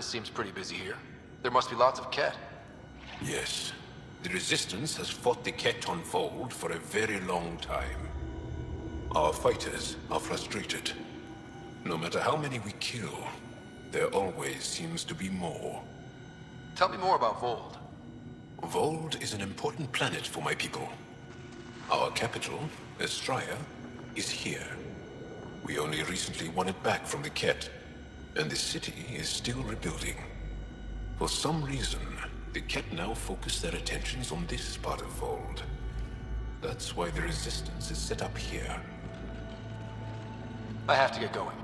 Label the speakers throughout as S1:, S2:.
S1: seems pretty busy here. There must be lots of Ket.
S2: Yes. The Resistance has fought the Ket on Vold for a very long time. Our fighters are frustrated. No matter how many we kill, there always seems to be more.
S1: Tell me more about Vold.
S2: Vold is an important planet for my people. Our capital, Estraya, is here. We only recently won it back from the Ket, and the city is still rebuilding. For some reason, the Ket now focus their attentions on this part of Vold. That's why the Resistance is set up here.
S1: I have to get going.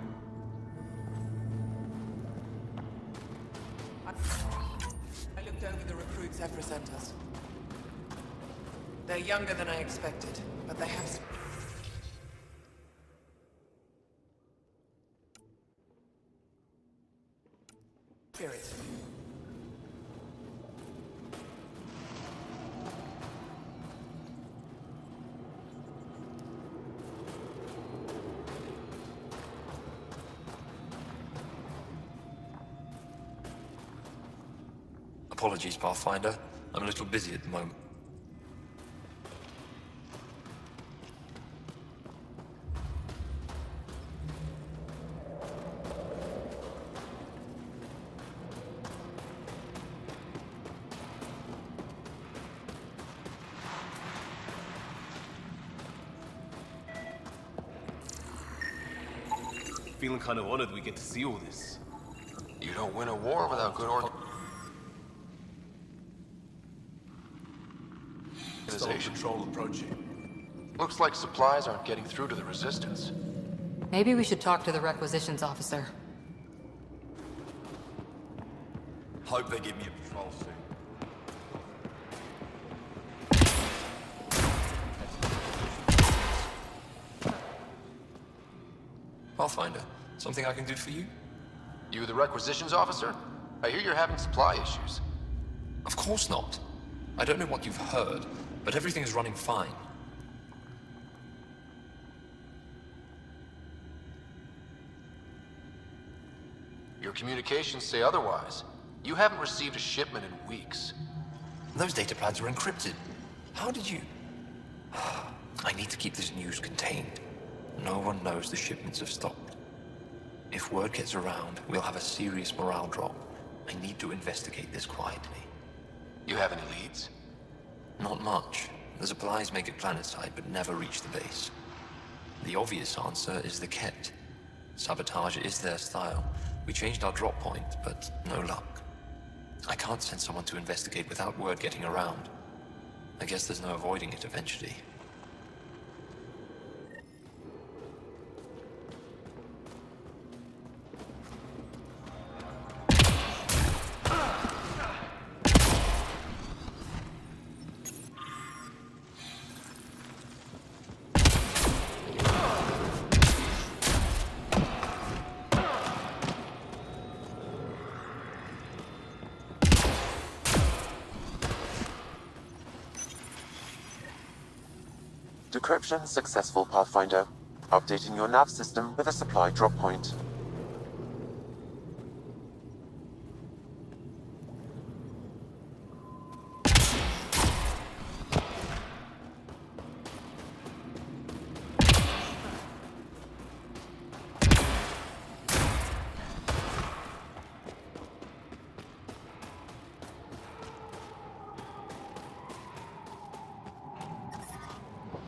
S3: I looked over the recruits Evra sent us. They're younger than I expected, but they have some... spirit.
S4: Apologies, Pathfinder. I'm a little busy at the moment.
S5: Feeling kind of honored we get to see all this.
S1: You don't win a war without good organization.
S2: Control approaching.
S1: Looks like supplies aren't getting through to the Resistance.
S6: Maybe we should talk to the requisitions officer.
S4: Hope they give me a patrol suit. Pathfinder, something I can do for you?
S1: You the requisitions officer? I hear you're having supply issues.
S4: Of course not. I don't know what you've heard, but everything is running fine.
S1: Your communications say otherwise. You haven't received a shipment in weeks.
S4: Those data pads are encrypted. How did you... I need to keep this news contained. No one knows the shipments have stopped. If word gets around, we'll have a serious morale drop. I need to investigate this quietly.
S1: You have any leads?
S4: Not much. The supplies make it planetside, but never reach the base. The obvious answer is the Ket. Sabotage is their style. We changed our drop point, but no luck. I can't send someone to investigate without word getting around. I guess there's no avoiding it eventually.
S7: Decryption successful, Pathfinder. Updating your nav system with a supply drop point.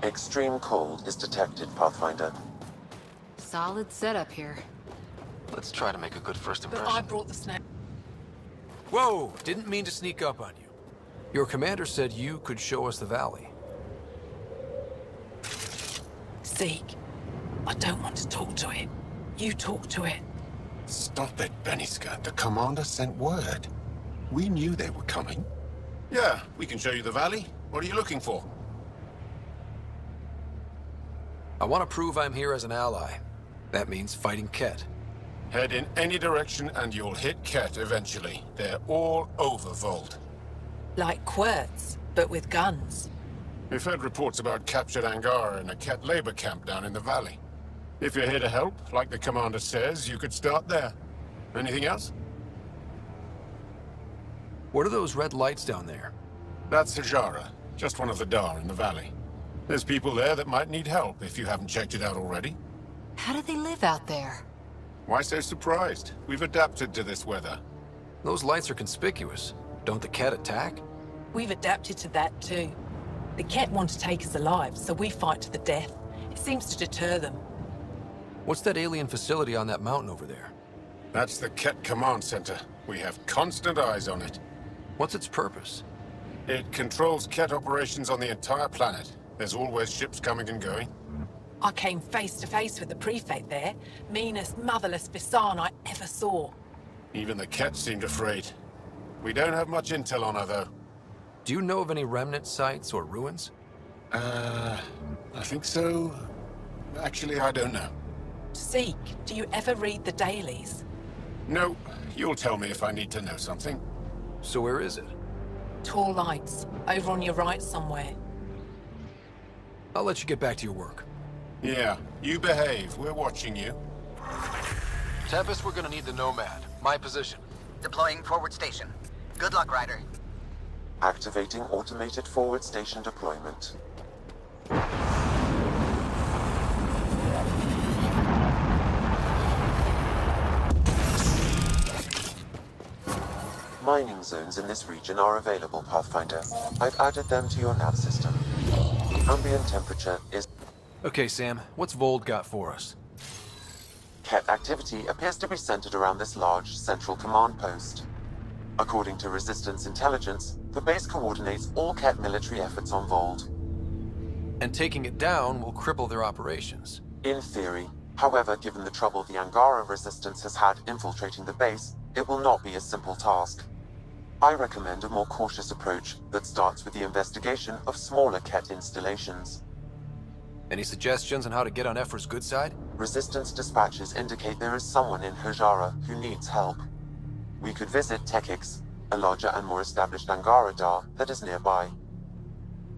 S7: Extreme cold is detected, Pathfinder.
S6: Solid setup here.
S1: Let's try to make a good first
S3: But
S1: impression.
S3: I brought the snake.
S8: Whoa! Didn't mean to sneak up on you. Your commander said you could show us the valley.
S3: Zeke, I don't want to talk to it. You talk to it.
S2: Stop it, Beniska. The commander sent word. We knew they were coming. Yeah, we can show you the valley. What are you looking for?
S8: I want to prove I'm here as an ally. That means fighting Ket.
S2: Head in any direction and you'll hit Ket eventually. They're all over Vold.
S3: Like Quirts, but with guns.
S2: We've heard reports about captured Angar and a Ket labor camp down in the valley. If you're here to help, like the commander says, you could start there. Anything else?
S8: What are those red lights down there?
S9: That's Hajara, just one of the Dar in the valley. There's people there that might need help if you haven't checked it out already.
S6: How do they live out there?
S9: Why so surprised? We've adapted to this weather.
S8: Those lights are conspicuous. Don't the Ket attack?
S10: We've adapted to that too. The Ket want to take us alive, so we fight to the death. It seems to deter them.
S8: What's that alien facility on that mountain over there?
S9: That's the Ket Command Center. We have constant eyes on it.
S8: What's its purpose?
S9: It controls Ket operations on the entire planet. There's always ships coming and going.
S10: I came face to face with the prefect there. Meanest, motherless Bisan I ever saw.
S9: Even the Ket seemed afraid. We don't have much intel on her, though.
S8: Do you know of any remnant sites or ruins?
S9: I think so. Actually, I don't know.
S10: Zeke, do you ever read the dailies?
S9: No, you'll tell me if I need to know something.
S8: So where is it?
S10: Tall lights, over on your right somewhere.
S8: I'll let you get back to your work.
S9: Yeah, you behave. We're watching you.
S1: Tempest, we're gonna need the Nomad. My position.
S11: Deploying forward station. Good luck, Ryder.
S7: Activating automated forward station deployment. Mining zones in this region are available, Pathfinder. I've added them to your nav system. Ambient temperature is...
S8: Okay, Sam. What's Vold got for us?
S7: Ket activity appears to be centered around this large central command post. According to Resistance intelligence, the base coordinates all Ket military efforts on Vold.
S8: And taking it down will cripple their operations.
S7: In theory. However, given the trouble the Angara Resistance has had infiltrating the base, it will not be a simple task. I recommend a more cautious approach that starts with the investigation of smaller Ket installations.
S8: Any suggestions on how to get on Ephra's good side?
S7: Resistance dispatches indicate there is someone in Hajara who needs help. We could visit Tekix, a larger and more established Angara Dar that is nearby.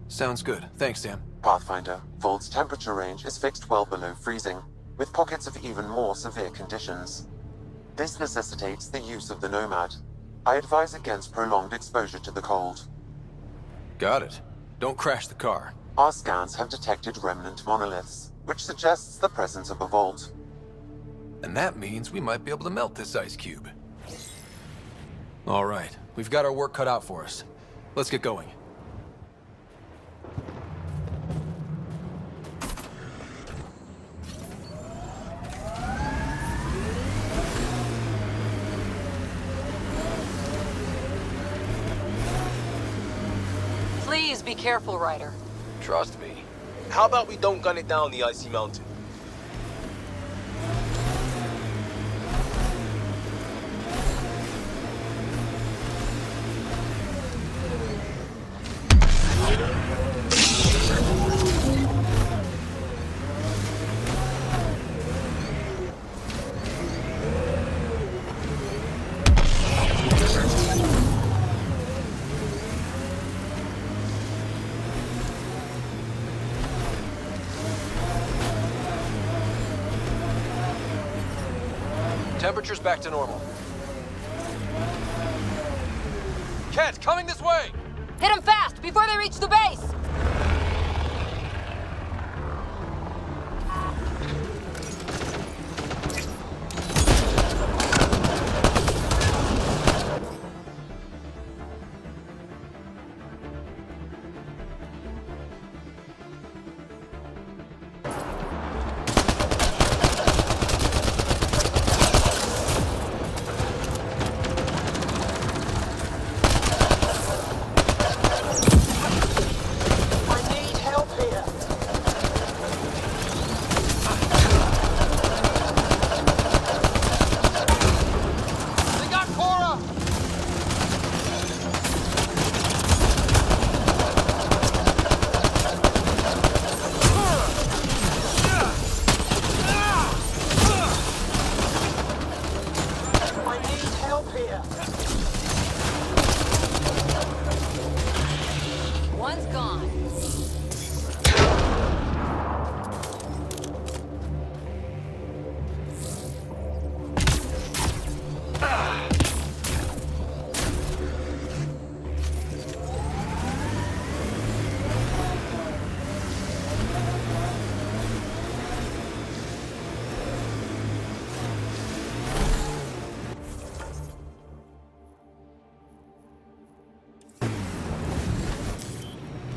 S8: Sounds good. Thanks, Sam.
S7: Pathfinder, Vold's temperature range is fixed well below freezing, with pockets of even more severe conditions. This necessitates the use of the Nomad. I advise against prolonged exposure to the cold.
S8: Got it. Don't crash the car.
S7: Our scans have detected remnant monoliths, which suggests the presence of a vault.
S8: And that means we might be able to melt this ice cube. All right. We've got our work cut out for us. Let's get going.
S6: Please be careful, Ryder.
S8: Trust me.
S5: How about we don't gun it down the icy mountain?
S8: Temperature's back to normal. Ket, coming this way!
S6: Hit them fast before they reach the base!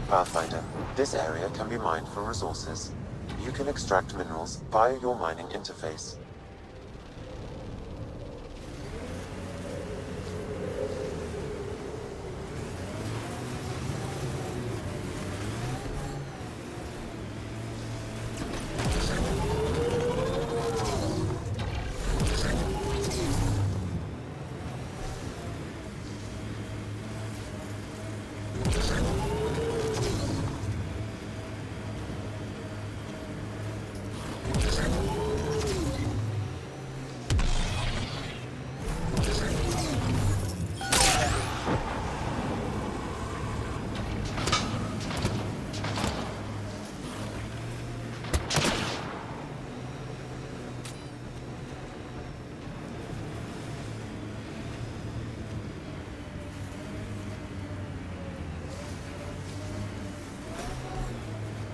S7: Pathfinder, this area can be mined for resources. You can extract minerals via your mining interface.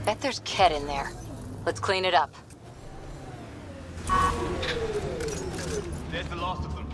S6: Bet there's Ket in there. Let's clean it up.
S5: There's the last of them.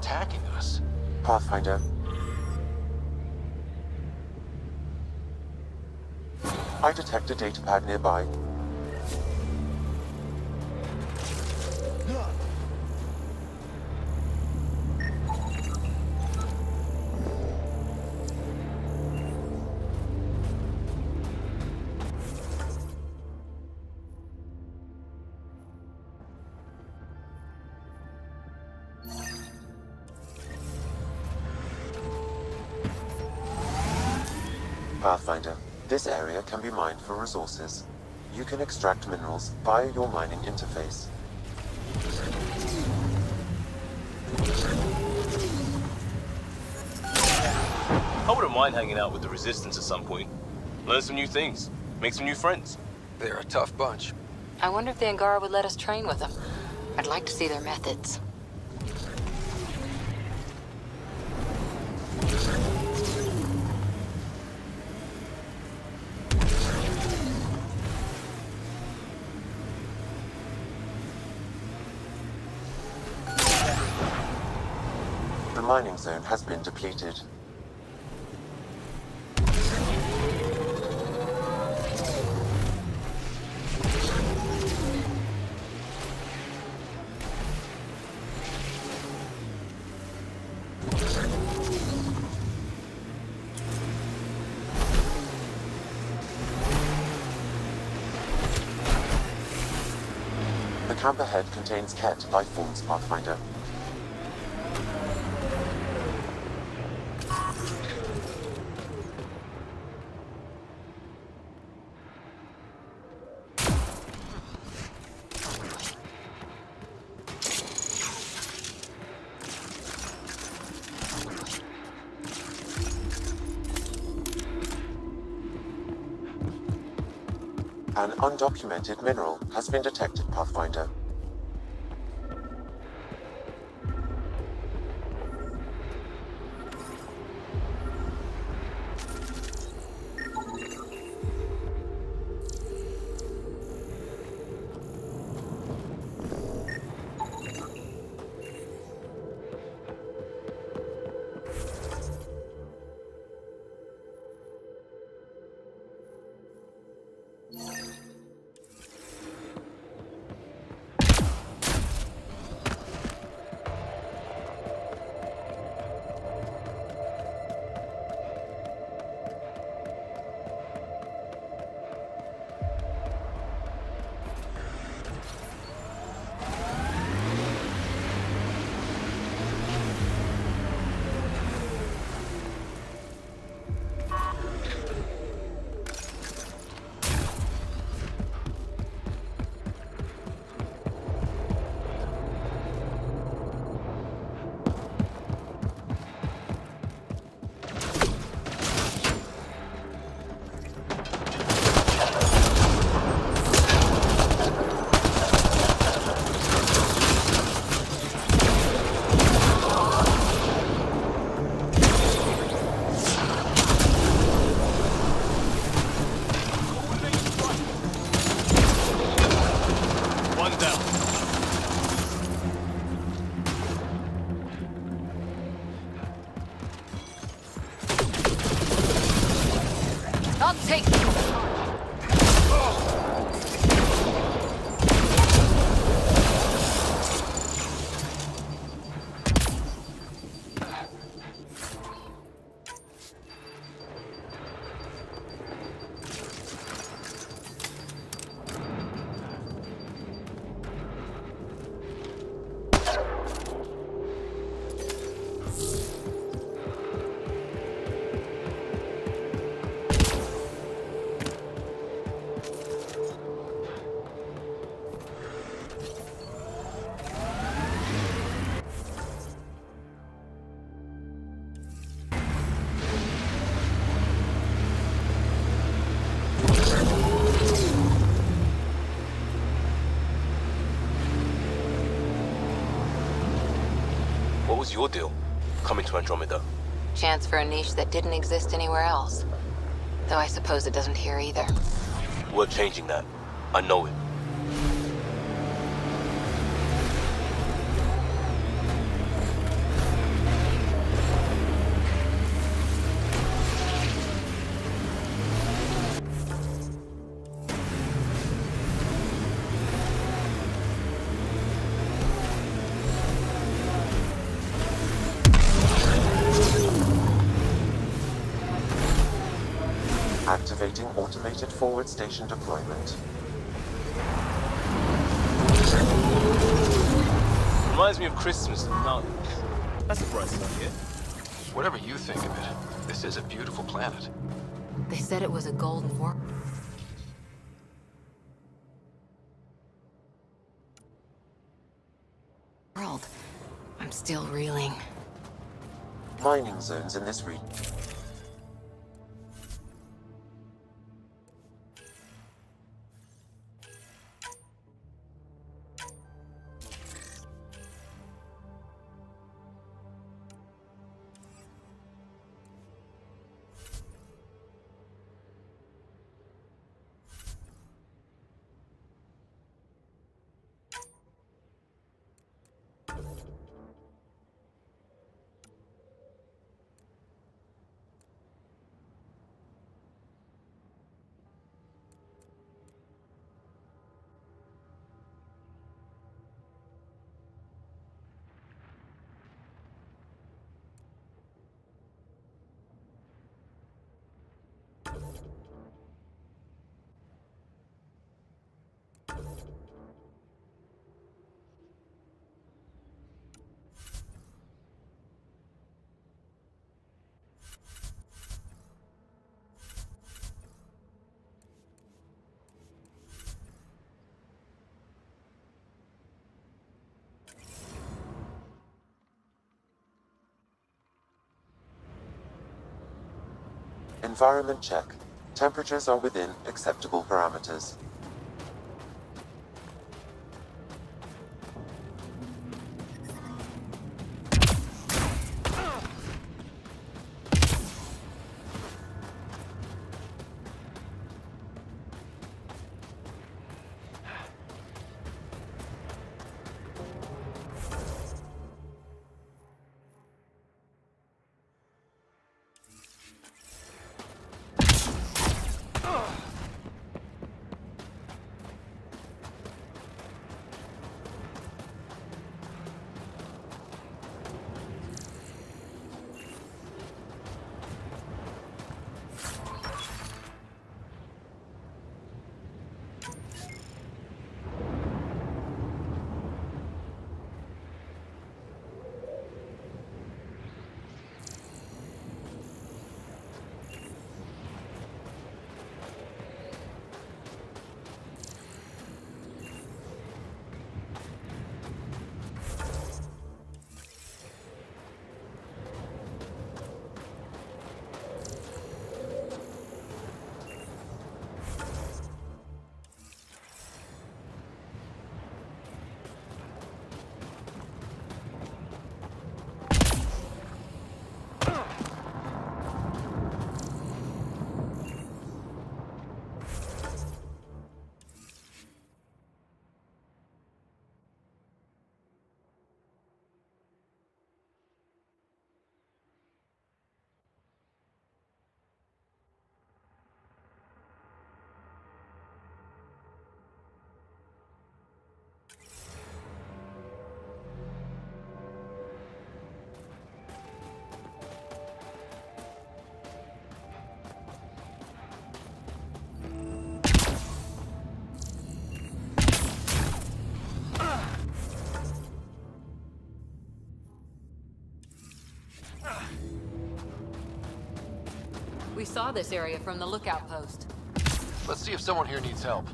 S1: attacking us.
S7: Pathfinder. I detect a datapad nearby. Pathfinder, this area can be mined for resources. You can extract minerals via your mining interface.
S5: I wouldn't mind hanging out with the Resistance at some point. Learn some new things. Make some new friends.
S8: They're a tough bunch.
S6: I wonder if the Angara would let us train with them. I'd like to see their methods.
S7: The mining zone has been depleted. The camp ahead contains Ket life forms, Pathfinder. An undocumented mineral has been detected, Pathfinder.
S6: I'll take
S5: What was your deal, coming to Andromeda?
S6: chance for a niche that didn't exist anywhere else. Though I suppose it doesn't here either.
S5: We're changing that. I know it.
S7: Activating automated forward station deployment.
S5: Reminds me of Christmas. No, that's a bright side, yeah?
S1: Whatever you think of it, this is a beautiful planet.
S6: They said it was a golden world. I'm still reeling.
S7: Mining zones in this region. Environment check. Temperatures are within acceptable parameters.
S6: We saw this area from the lookout post.
S1: Let's see if someone here needs help.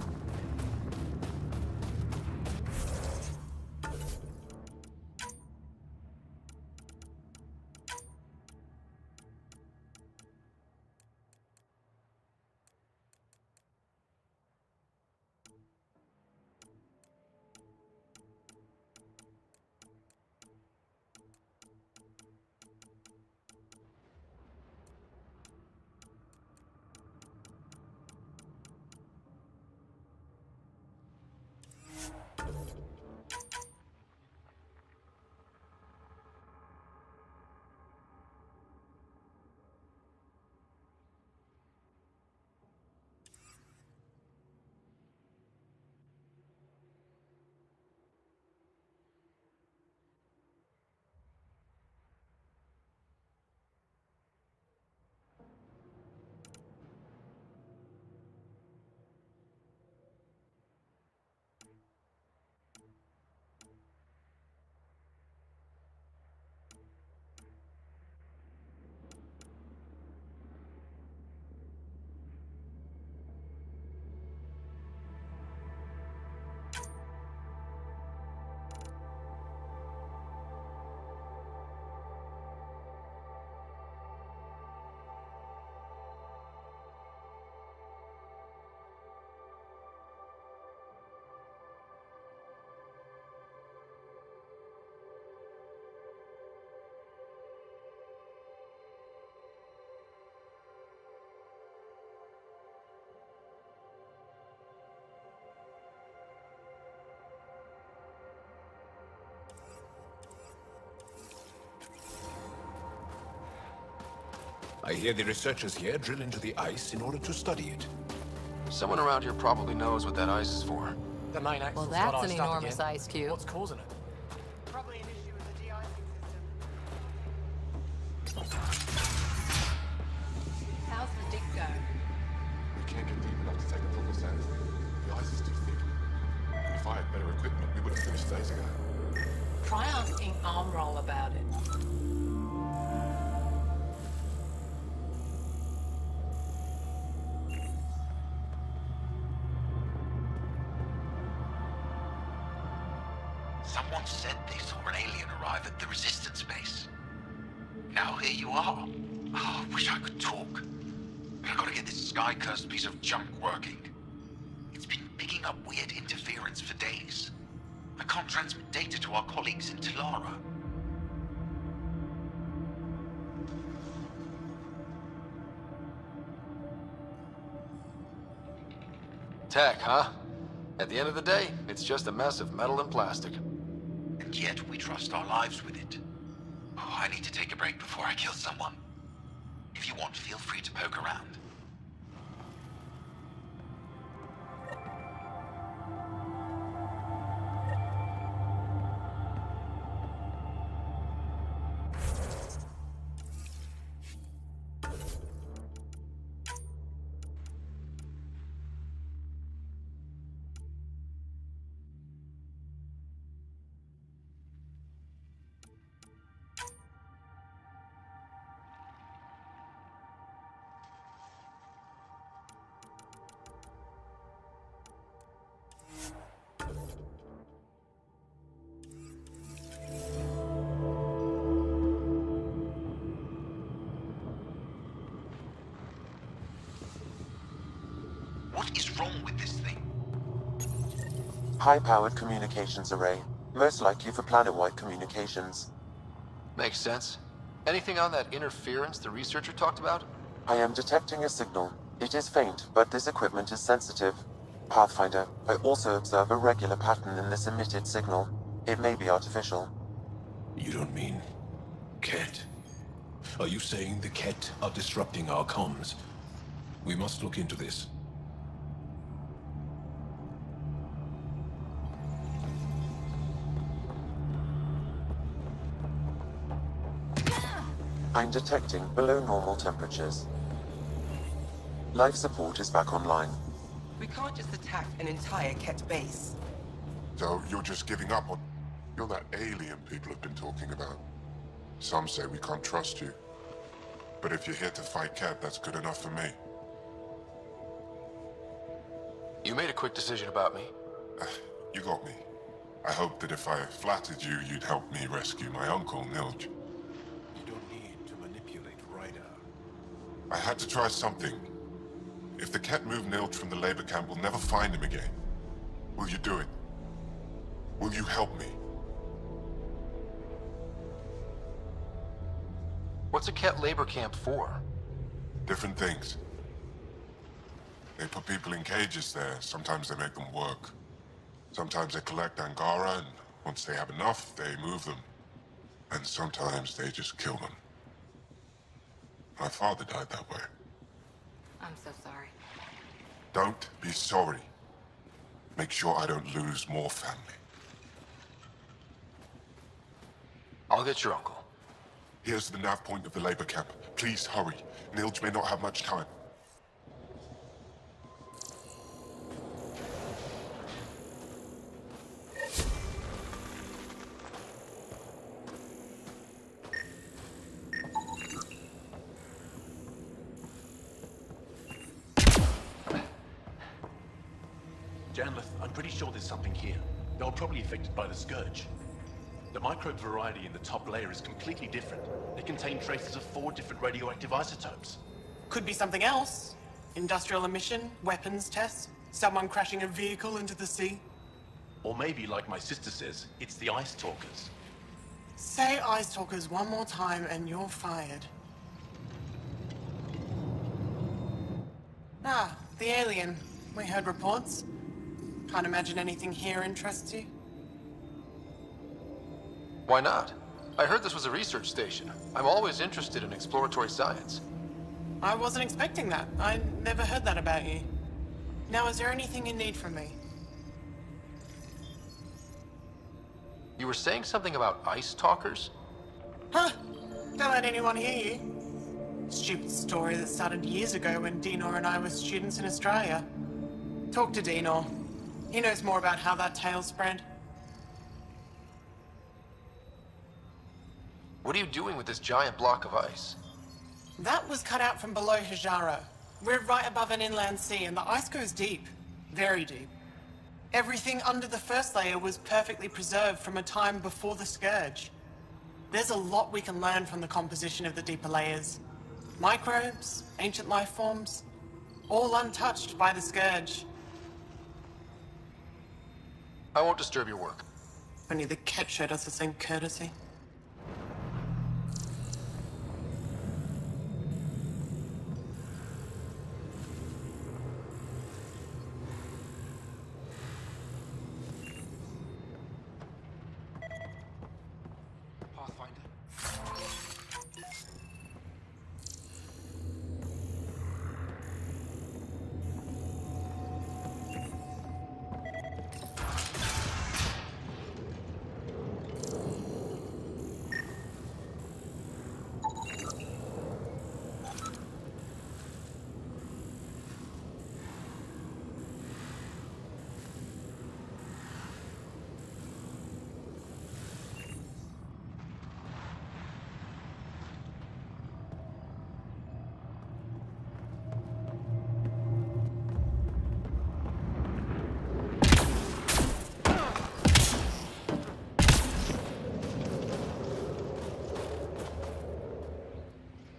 S2: I hear the researchers here drill into the ice in order to study it.
S1: Someone around here probably knows what that ice is for.
S12: The main axle's
S6: Well,
S12: got
S6: that's an
S12: iced up
S6: enormous
S12: again.
S6: ice cube.
S12: What's causing it?
S11: Probably an issue with the de-icing system.
S10: How's the dig go?
S13: We can't get deep enough to take a proper sample. The ice is too thick. If I had better equipment, we would have finished days ago.
S10: Try asking Armroll about it.
S14: Someone said they saw an alien arrive at the Resistance base. Now here you are. Oh, I wish I could talk. But I gotta get this sky-cursed piece of junk working. It's been picking up weird interference for days. I can't transmit data to our colleagues in Talara.
S1: Tech, huh? At the end of the day, it's just a mess of metal and plastic.
S14: And yet we trust our lives with it. Oh, I need to take a break before I kill someone. If you want, feel free to poke around. What is wrong with this thing?
S7: High-powered communications array, most likely for planet-wide communications.
S1: Makes sense. Anything on that interference the researcher talked about?
S7: I am detecting a signal. It is faint, but this equipment is sensitive. Pathfinder, I also observe a regular pattern in this emitted signal. It may be artificial.
S2: You don't mean... Ket? Are you saying the Ket are disrupting our comms? We must look into this.
S7: I'm detecting below normal temperatures. Life support is back online.
S3: We can't just attack an entire Ket base.
S13: So you're just giving up on... You're that alien people have been talking about. Some say we can't trust you. But if you're here to fight Ket, that's good enough for me.
S1: You made a quick decision about me.
S13: You got me. I hoped that if I flattered you, you'd help me rescue my uncle, Nilj.
S2: You don't need to manipulate Ryder.
S13: I had to try something. If the Ket move Nilj from the labor camp, we'll never find him again. Will you do it? Will you help me?
S1: What's a Ket labor camp for?
S13: Different things. They put people in cages there. Sometimes they make them work. Sometimes they collect Angara, and once they have enough, they move them. And sometimes they just kill them. My father died that way.
S6: I'm so sorry.
S13: Don't be sorry. Make sure I don't lose more family.
S1: I'll get your uncle.
S13: Here's the nav point of the labor camp. Please hurry. Nilj may not have much time.
S12: Janlith, I'm pretty sure there's something here. They were probably affected by the Scourge. The microbe variety in the top layer is completely different. They contain traces of 4 different radioactive isotopes.
S3: Could be something else. Industrial emission, weapons tests, someone crashing a vehicle into the sea.
S12: Or maybe, like my sister says, it's the Ice Talkers.
S3: Say Ice Talkers one more time and you're fired. Ah, the alien. We heard reports. Can't imagine anything here interests you.
S1: Why not? I heard this was a research station. I'm always interested in exploratory science.
S3: I wasn't expecting that. I never heard that about you. Now, is there anything you need from me?
S1: You were saying something about ice talkers?
S3: Huh? Don't let anyone hear you. Stupid story that started years ago when Dinor and I were students in Australia. Talk to Dinor. He knows more about how that tale spread.
S1: What are you doing with this giant block of ice?
S3: That was cut out from below Hijara. We're right above an inland sea, and the ice goes deep. Very deep. Everything under the first layer was perfectly preserved from a time before the Scourge. There's a lot we can learn from the composition of the deeper layers. Microbes, ancient life forms, all untouched by the Scourge.
S1: I won't disturb your work.
S3: Only the Ket showed us the same courtesy.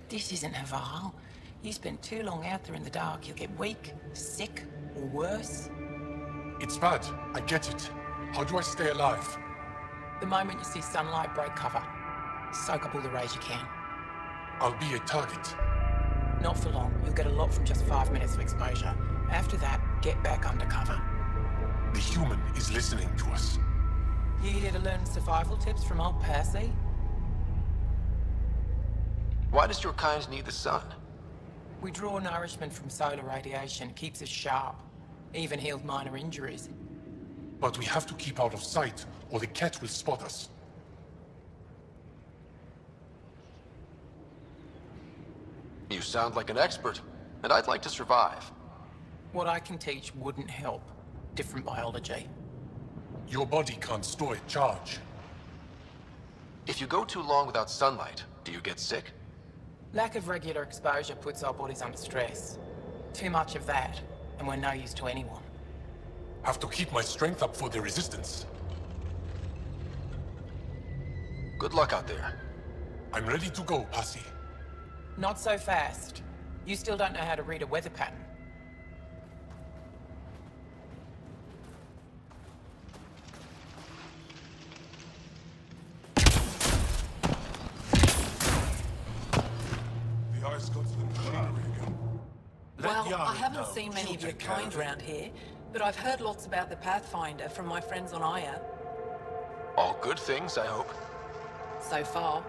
S10: This isn't Haval. You spend too long out there in the dark, you'll get weak, sick, or worse.
S9: It's bad. I get it. How do I stay alive?
S10: The moment you see sunlight, break cover. Soak up all the rays you can.
S9: I'll be a target.
S10: Not for long. You'll get a lot from just 5 minutes of exposure. After that, get back under cover.
S9: The human is listening to us.
S10: You here to learn survival tips from old Percy?
S1: Why does your kind need the sun?
S10: We draw nourishment from solar radiation. Keeps us sharp. Even heals minor injuries.
S9: But we have to keep out of sight, or the Ket will spot us.
S1: You sound like an expert, and I'd like to survive.
S10: What I can teach wouldn't help. Different biology.
S9: Your body can't store a charge.
S1: If you go too long without sunlight, do you get sick?
S10: Lack of regular exposure puts our bodies under stress. Too much of that, and we're no use to anyone.
S9: Have to keep my strength up for the resistance.
S1: Good luck out there.
S9: I'm ready to go, Passy.
S10: Not so fast. You still don't know how to read a weather pattern.
S9: The ice got to the machinery again.
S10: Well, I haven't seen many of your kind round here, but I've heard lots about the Pathfinder from my friends on Aya.
S1: All good things, I hope.
S10: So far.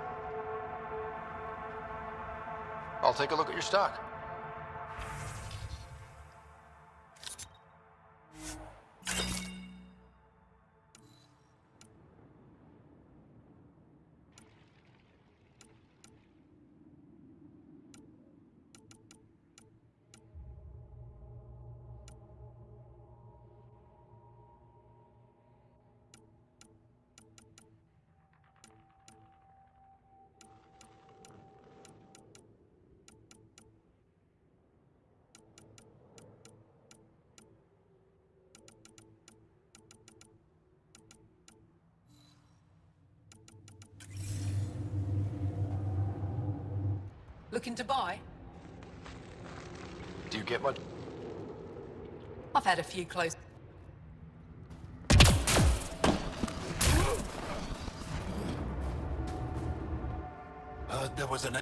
S1: I'll take a look at your stock.
S10: Looking to buy?
S1: Do you get much?
S10: I've had a few close...
S15: Heard there was an...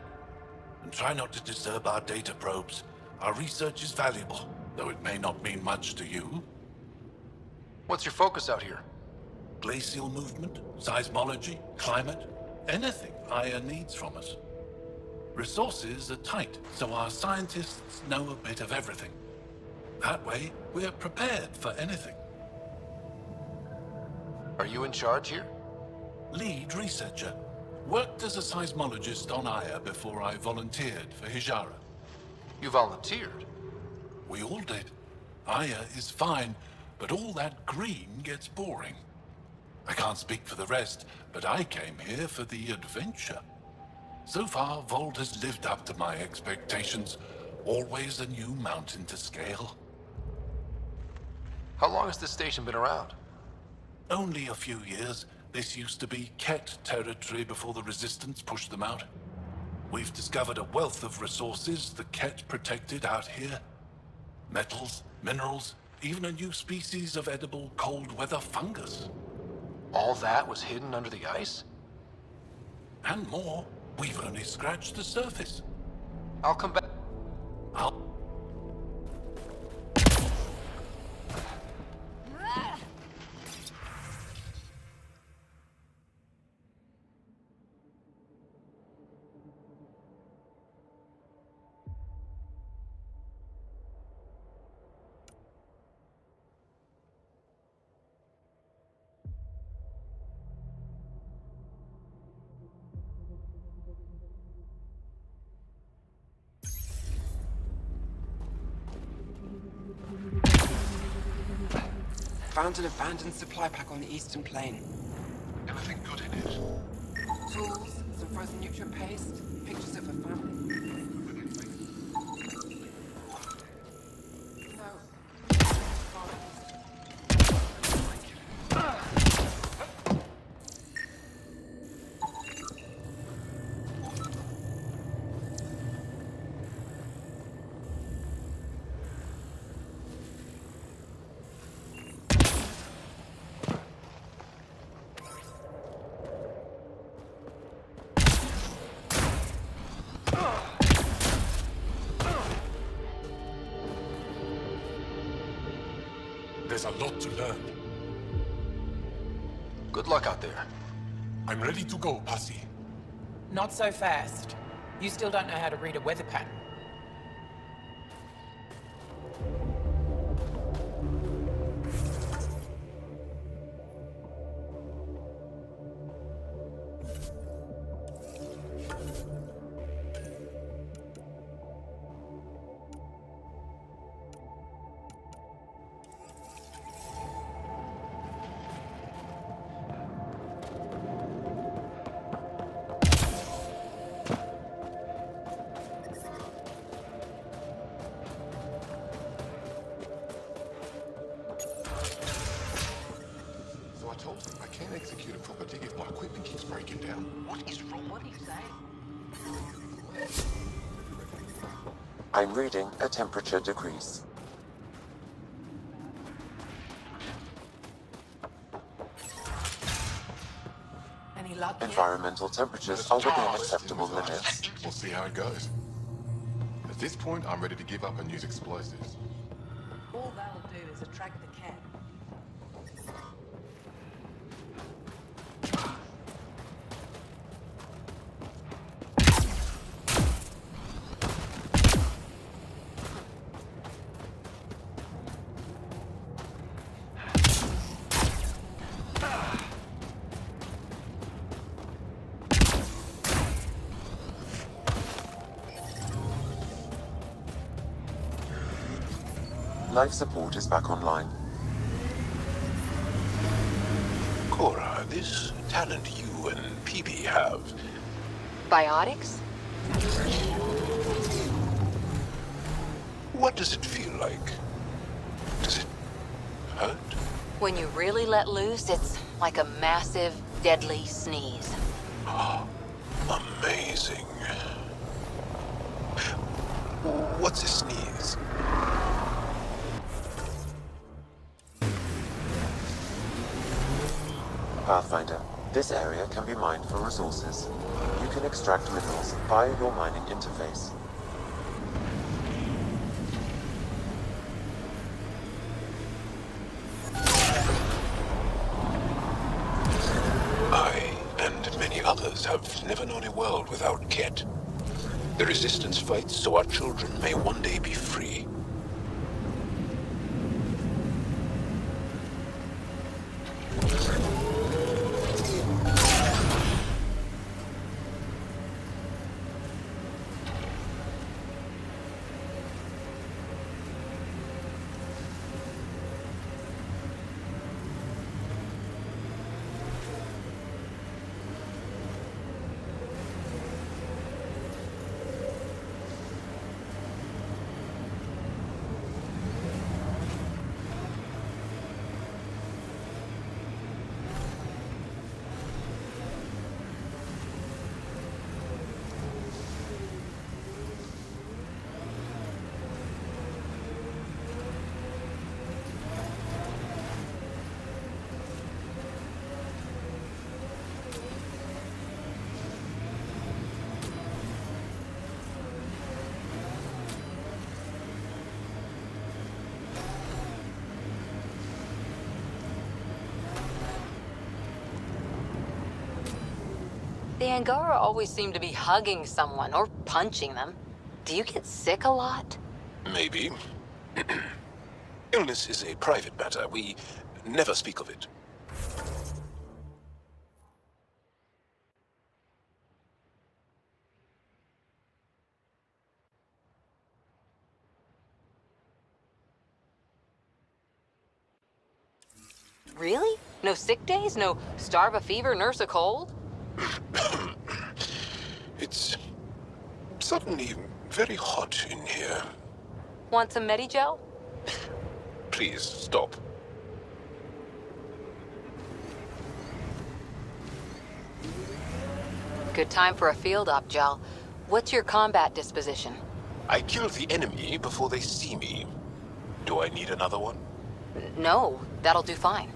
S15: And try not to disturb our data probes. Our research is valuable, though it may not mean much to you.
S1: What's your focus out here?
S15: Glacial movement, seismology, climate, anything Aya needs from us. Resources are tight, so our scientists know a bit of everything. That way, we're prepared for anything.
S1: Are you in charge here?
S15: Lead researcher. Worked as a seismologist on Aya before I volunteered for Hijara.
S1: You volunteered?
S15: We all did. Aya is fine, but all that green gets boring. I can't speak for the rest, but I came here for the adventure. So far, Vold has lived up to my expectations. Always a new mountain to scale.
S1: How long has this station been around?
S15: Only a few years. This used to be Ket territory before the Resistance pushed them out. We've discovered a wealth of resources the Ket protected out here. Metals, minerals, even a new species of edible cold weather fungus.
S8: All that was hidden under the ice?
S15: And more. We've only scratched the surface.
S8: I'll come back.
S16: Found an abandoned supply pack on the eastern plain.
S13: Anything good in it?
S16: Tools, some frozen nutrient paste, pictures of a family.
S9: There's a lot to learn.
S8: Good luck out there.
S9: I'm ready to go, Posse.
S10: Not so fast. You still don't know how to read a weather pattern.
S13: So I told him I can't execute a proper dig if my equipment keeps breaking down.
S14: What is wrong? What are you saying?
S7: I'm reading a temperature decrease.
S10: Any luck yet?
S7: Environmental temperatures are within acceptable limits.
S13: We'll see how it goes. At this point, I'm ready to give up and use explosives.
S10: All that'll do is attract the cat.
S7: Life support is back online.
S2: Cora, this talent you and PB have.
S6: Biotics?
S2: What does it feel like? Does it hurt?
S6: When you really let loose, it's like a massive, deadly sneeze.
S2: Amazing. What's a sneeze?
S7: Pathfinder, this area can be mined for resources. You can extract minerals via your mining interface.
S2: I and many others have never known a world without Ket. The Resistance fights so our children may one day be free.
S6: The Angara always seem to be hugging someone or punching them. Do you get sick a lot?
S2: Maybe. Illness is a private matter. We never speak of it.
S6: Really? No sick days? No starve a fever, nurse a cold?
S2: It's suddenly very hot in here.
S6: Want some Medigel?
S2: Please, stop.
S6: Good time for a field op, Jal. What's your combat disposition?
S2: I kill the enemy before they see me. Do I need another one?
S6: No, that'll do fine.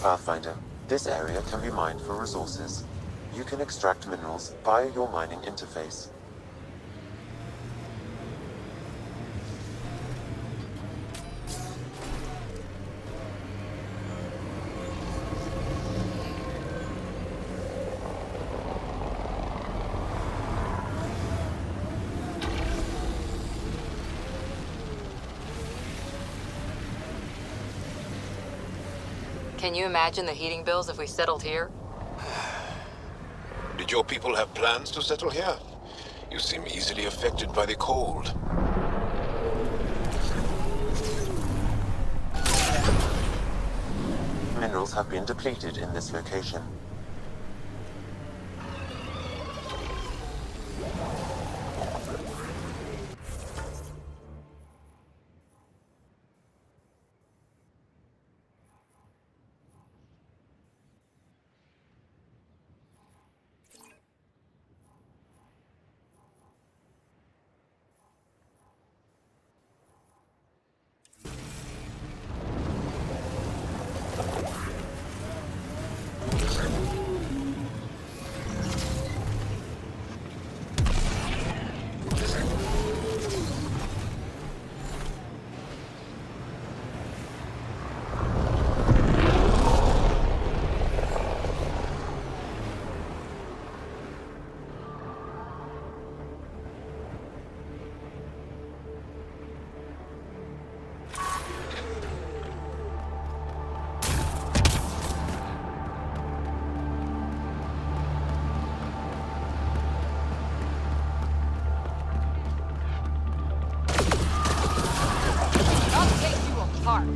S7: Pathfinder, this area can be mined for resources. You can extract minerals via your mining interface.
S6: Can you imagine the heating bills if we settled here?
S2: Did your people have plans to settle here? You seem easily affected by the cold.
S7: Minerals have been depleted in this location.
S6: I'll take you apart.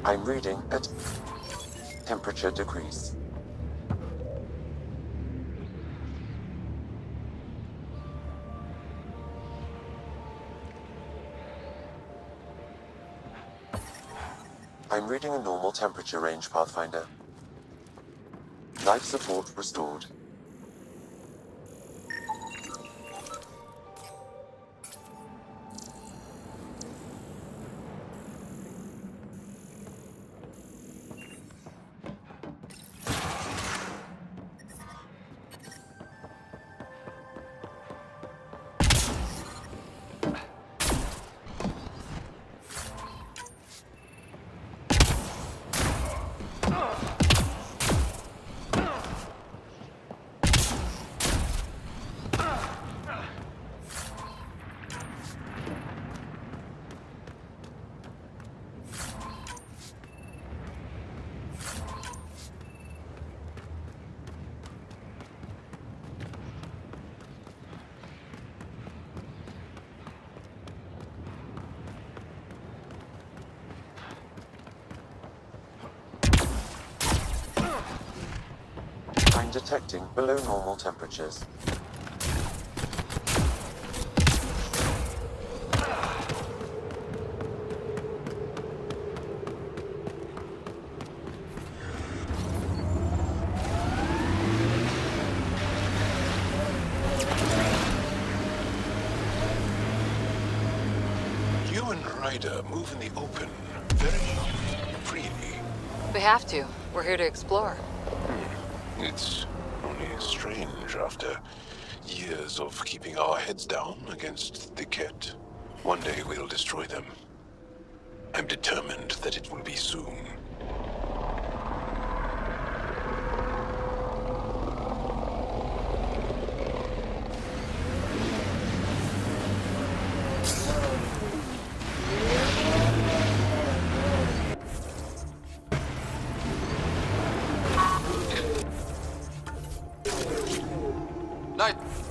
S7: I'm reading at temperature decrease. I'm reading a normal temperature range, Pathfinder. Life support restored. I'm detecting below normal temperatures.
S2: You and Ryder move in the open very freely.
S6: We have to. We're here to explore.
S2: It's only strange after years of keeping our heads down against the Ket. One day we'll destroy them. I'm determined that it will be soon.
S8: Nice.